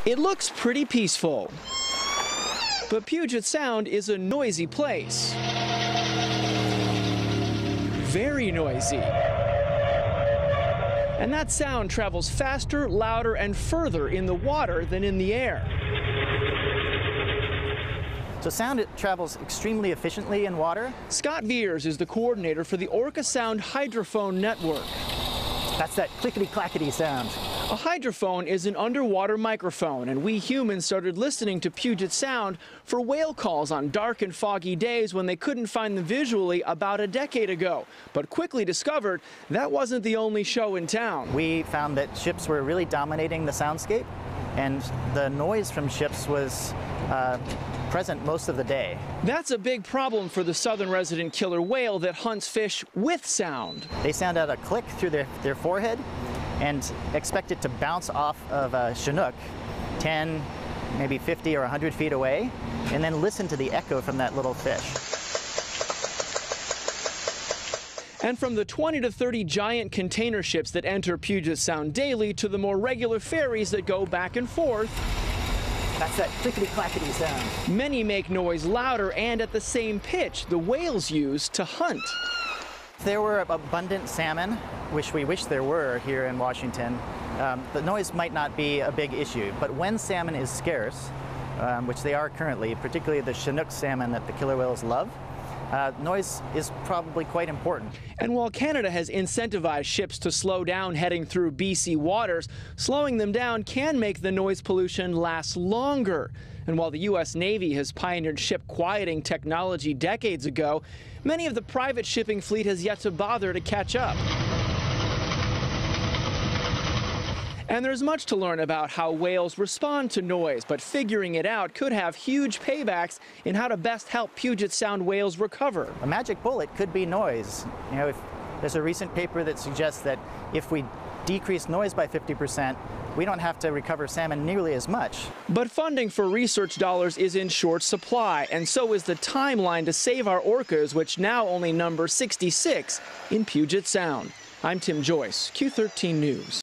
It looks pretty peaceful, but Puget Sound is a noisy place. Very noisy. And that sound travels faster, louder, and further in the water than in the air. So sound travels extremely efficiently in water. Scott Veers is the coordinator for the Orca Sound hydrophone network. That's that clickety-clackety sound. A hydrophone is an underwater microphone, and we humans started listening to Puget Sound for whale calls on dark and foggy days when they couldn't find them visually about a decade ago, but quickly discovered that wasn't the only show in town. We found that ships were really dominating the soundscape, and the noise from ships was present most of the day. That's a big problem for the southern resident killer whale that hunts fish with sound. They sound out a click through their forehead and expect it to bounce off of a Chinook 10, maybe 50 or 100 feet away, and then listen to the echo from that little fish. And from the 20 to 30 giant container ships that enter Puget Sound daily to the more regular ferries that go back and forth, that's that clickety-clackety sound. Many make noise louder and at the same pitch the whales use to hunt. If there were abundant salmon, which we wish there were here in Washington, the noise might not be a big issue. But when salmon is scarce, which they are currently, particularly the Chinook salmon that the killer whales love, noise is probably quite important. And while Canada has incentivized ships to slow down heading through BC waters, slowing them down can make the noise pollution last longer. And while the U.S. Navy has pioneered ship quieting technology decades ago, many of the private shipping fleet has yet to bother to catch up. And there's much to learn about how whales respond to noise, but figuring it out could have huge paybacks in how to best help Puget Sound whales recover. A magic bullet could be noise. You know, there's a recent paper that suggests that if we decrease noise by 50%, we don't have to recover salmon nearly as much. But funding for research dollars is in short supply, and so is the timeline to save our orcas, which now only number 66 in Puget Sound. I'm Tim Joyce, Q13 News.